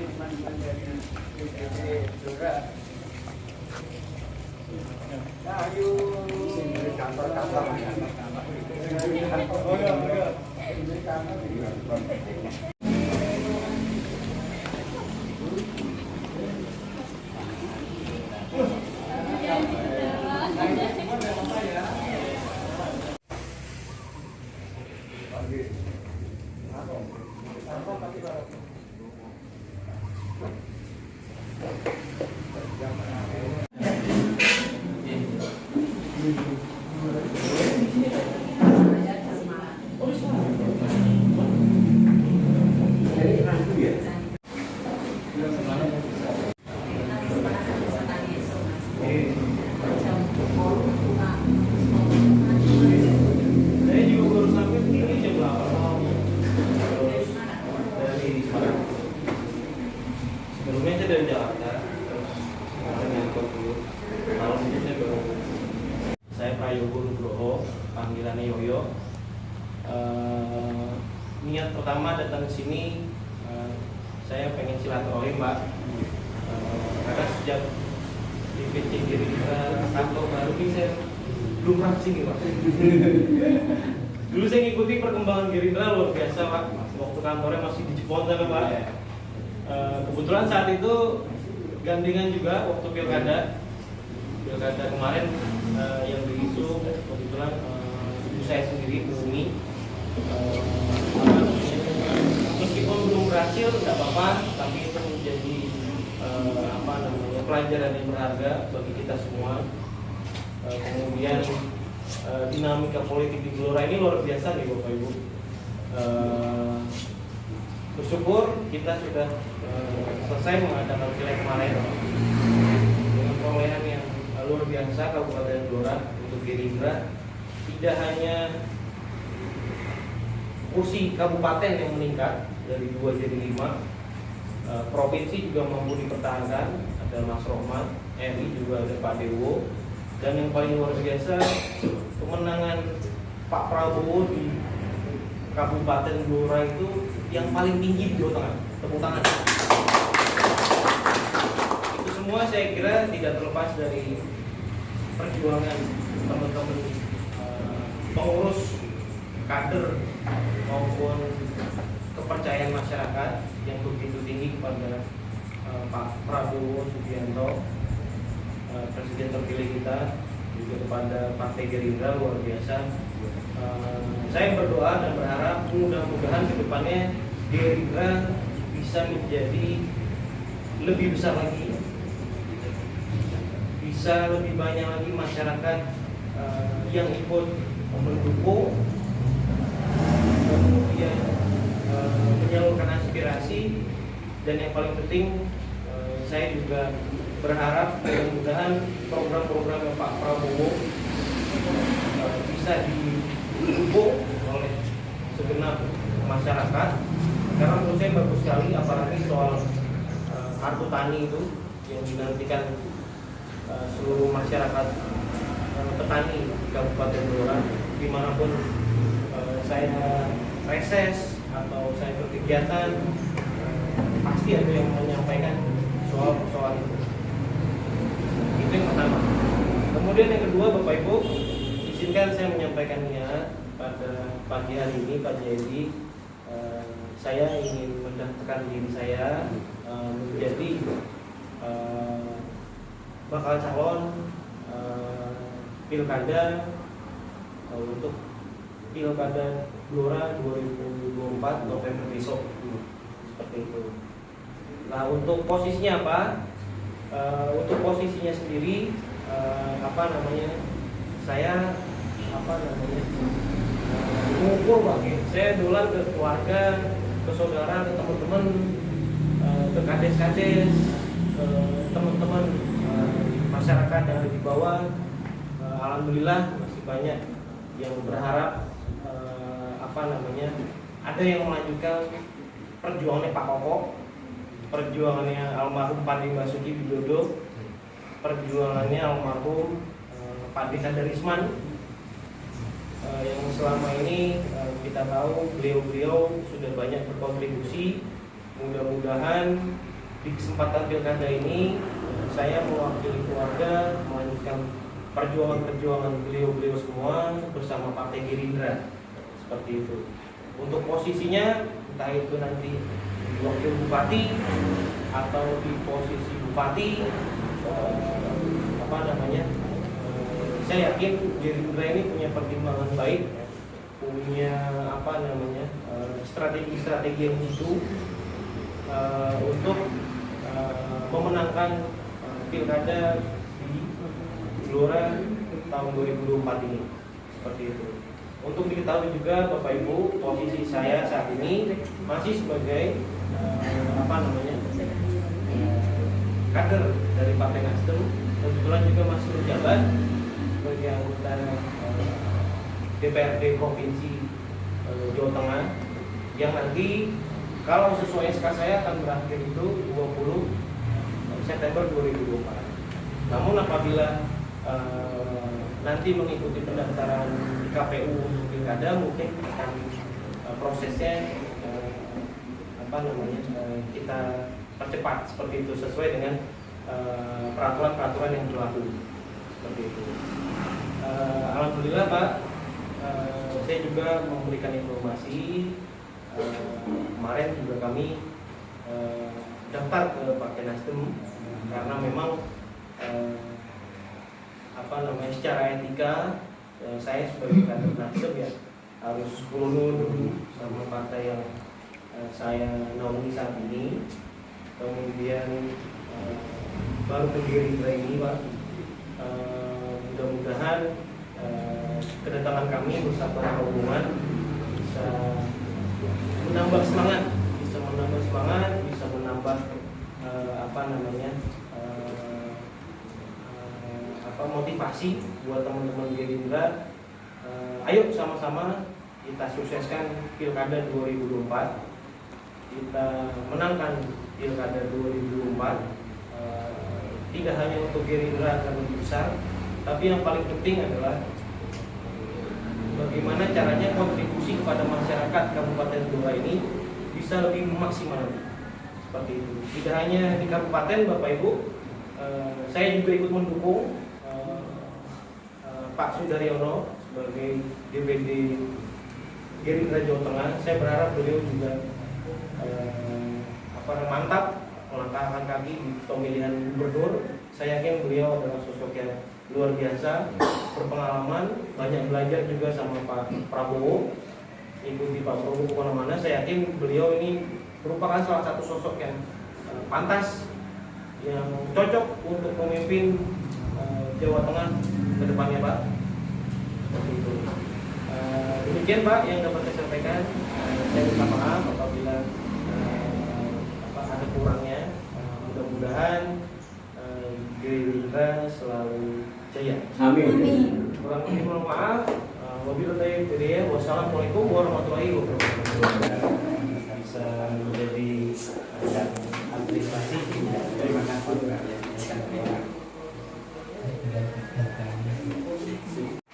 teman-teman dari DPD Blora. Nah, ayo sini kantor-kantor. Oh ya. Sebelumnya saya dari Jakarta, terus nyangkut dulu. Malam itu saya baru. Saya Prayogo Nugroho, panggilannya Yoyo. Niat pertama datang ke sini, saya pengen silaturahim, Pak. Karena sejak DPC Gerindra kantor baru ini saya belum pernah kesini, Pak. Dulu saya ngikuti perkembangan Gerindra luar biasa, Pak. Waktu kantornya masih di Jepon sana, Pak. Kebetulan saat itu gandengan juga waktu pilkada kemarin yang diisu kebetulan ibu saya sendiri Bumi. Meskipun belum berhasil tidak apa-apa, tapi itu menjadi pelajaran yang berharga bagi kita semua. Kemudian dinamika politik di Blora ini luar biasa nih Bapak Ibu. Bersyukur kita sudah selesai mengadakan pileg kemarin dengan perolehan yang luar biasa Kabupaten Blora untuk Gerindra. Tidak hanya kursi kabupaten yang meningkat dari 2 jadi 5, provinsi juga mampu dipertahankan. Ada Mas Rohman, RI juga ada Pak Dewo, dan yang paling luar biasa kemenangan Pak Prabowo di Kabupaten Blora itu yang paling tinggi di Jawa Tengah. Tepuk tangan. Itu semua saya kira tidak terlepas dari perjuangan teman-teman pengurus, kader maupun kepercayaan masyarakat yang begitu tinggi kepada Pak Prabowo Subianto, Presiden terpilih kita, juga kepada Partai Gerindra luar biasa. Saya berdoa dan berharap mudah-mudahan ke depannya Gerindra bisa menjadi lebih besar lagi, bisa lebih banyak lagi masyarakat yang ikut mendukung, kemudian menyalurkan aspirasi, dan yang paling penting saya juga berharap mudah-mudahan program-program yang Pak Prabowo bisa didukung oleh segenap masyarakat, karena menurut saya bagus sekali, apalagi soal kartu tani itu yang dinantikan seluruh masyarakat petani di Kabupaten Blora. Dimanapun saya reses atau saya berkegiatan, pasti ada yang menyampaikan soal persoalan itu. Itu yang pertama. Kemudian yang kedua, Bapak Ibu, izinkan saya menyampaikannya pada pagi hari ini, Pak Jadi. Saya ingin mendaftarkan diri saya menjadi bakal calon pilkada untuk pilkada Blora 2024 November besok, seperti itu. Nah, untuk posisinya apa? Untuk posisinya sendiri saya mengukur, Pak. Saya dolan ke keluarga, ke saudara, ke teman-teman, ke kades-kades, ke teman-teman masyarakat yang ada di bawah. Alhamdulillah masih banyak yang berharap ada yang melanjutkan perjuangannya Pak Koko, perjuangannya almarhum Pandi Basuki Widodo, perjuangannya almarhum Pak Dika Darisman, yang selama ini kita tahu beliau sudah banyak berkontribusi mudah-mudahan di kesempatan pilkada ini saya mewakili keluarga melanjutkan perjuangan-perjuangan beliau-beliau semua bersama Partai Gerindra, seperti itu. Untuk posisinya entah itu nanti di wakil bupati atau di posisi bupati, saya yakin Gerindra ini punya pertimbangan baik, punya strategi-strategi yang jitu untuk memenangkan pilkada di Blora tahun 2024 ini, seperti itu. Untuk diketahui juga Bapak Ibu, posisi saya saat ini masih sebagai kader dari Partai Nasdem, kebetulan juga masih menjabat sebagai anggota DPRD Provinsi Jawa Tengah, yang nanti kalau sesuai SK saya akan berakhir itu 20 September 2024. Namun apabila nanti mengikuti pendaftaran di KPU untuk pilkada, mungkin akan prosesnya kita percepat seperti itu, sesuai dengan peraturan-peraturan yang berlaku, seperti itu. Alhamdulillah Pak, saya juga memberikan informasi. Kemarin juga kami daftar ke Partai Nasdem karena memang secara etika saya sebagai kader Nasdem ya harus kulunur dulu sama partai yang saya naungi saat ini, kemudian baru ke Gerindra ini Pak. Mudah-mudahan kedatangan kami bersama rombongan bisa menambah semangat, bisa menambah motivasi buat teman-teman Gerindra. Ayo sama-sama kita sukseskan pilkada 2024, kita menangkan pilkada 2024. Tidak hanya untuk Gerindra akan lebih besar, tapi yang paling penting adalah bagaimana caranya kontribusi kepada masyarakat Kabupaten Blora ini bisa lebih maksimal, seperti itu. Tidak hanya di kabupaten Bapak Ibu, saya juga ikut mendukung Pak Sudaryono sebagai DPD Gerindra Jawa Tengah. Saya berharap beliau juga mantap melangkahkan kaki di pemilihan gubernur. Saya yakin beliau adalah sosok yang luar biasa, berpengalaman, banyak belajar juga sama Pak Prabowo, ikuti Pak Prabowo kemana-mana. Saya yakin beliau ini merupakan salah satu sosok yang pantas, yang cocok untuk memimpin Jawa Tengah ke depannya Pak. Seperti itu. Demikian Pak yang dapat saya sampaikan. Saya minta maaf apabila ada kurangnya. Mudah-mudahan Gerindra selalu jaya. Amin. Kurang lebih mohon maaf. Wassalamualaikum warahmatullahi wabarakatuh. Bisa menjadi administrasi. Terima kasih.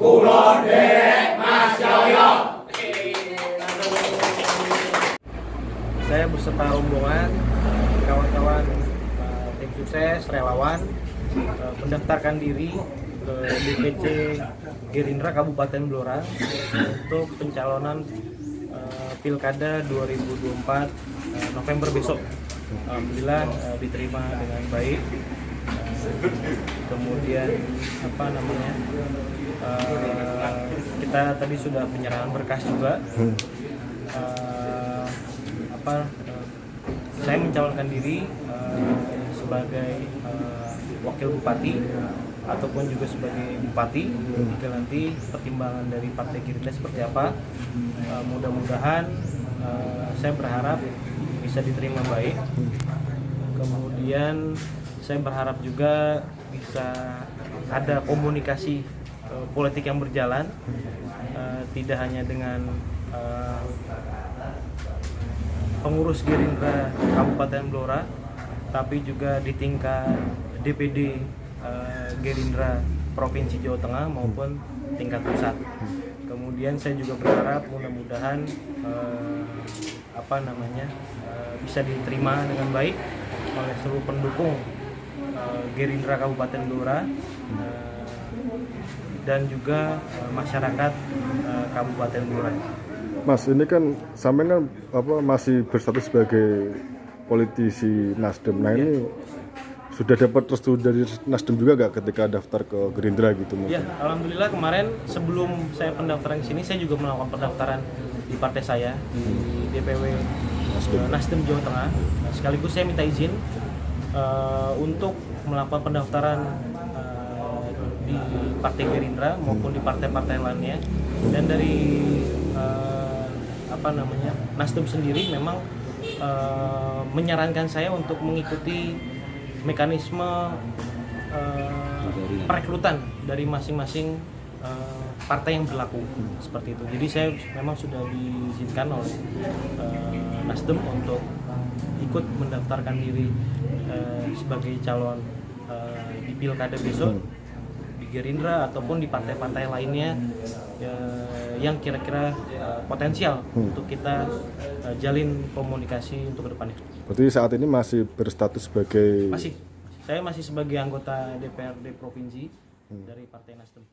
Kulon derek Mas Yoyo. Saya beserta rombongan kawan-kawan tim sukses relawan mendaftarkan diri ke DPC Gerindra Kabupaten Blora untuk pencalonan Pilkada 2024 November besok. Alhamdulillah diterima dengan baik. Kemudian kita tadi sudah penyerahan berkas juga. Saya mencalonkan diri sebagai wakil bupati ataupun juga sebagai bupati jika nanti pertimbangan dari Partai Gerindra seperti apa. Mudah-mudahan saya berharap bisa diterima baik. Kemudian saya berharap juga bisa ada komunikasi politik yang berjalan, tidak hanya dengan pengurus Gerindra Kabupaten Blora, tapi juga di tingkat DPD Gerindra Provinsi Jawa Tengah maupun tingkat pusat. Kemudian saya juga berharap mudah-mudahan bisa diterima dengan baik oleh seluruh pendukung Gerindra Kabupaten Blora dan juga masyarakat Kabupaten Blora. Mas, ini kan sampean kan masih berstatus sebagai politisi Nasdem. Nah, ini sudah dapat restu dari Nasdem juga nggak ketika daftar ke Gerindra gitu mungkin? Ya, alhamdulillah kemarin sebelum saya pendaftaran di sini, saya juga melakukan pendaftaran di partai saya di DPW Nasdem Jawa Tengah. Nah, sekaligus saya minta izin untuk melakukan pendaftaran di Partai Gerindra maupun di partai-partai lainnya. Dan dari Nasdem sendiri memang menyarankan saya untuk mengikuti mekanisme perekrutan dari masing-masing partai yang berlaku seperti itu. Jadi saya memang sudah diizinkan oleh Nasdem untuk ikut mendaftarkan diri sebagai calon di pilkada besok di Gerindra ataupun di partai-partai lainnya yang kira-kira potensial untuk kita jalin komunikasi untuk ke depannya. Berarti saat ini masih berstatus sebagai... Saya masih sebagai anggota DPRD Provinsi dari Partai Nasdem.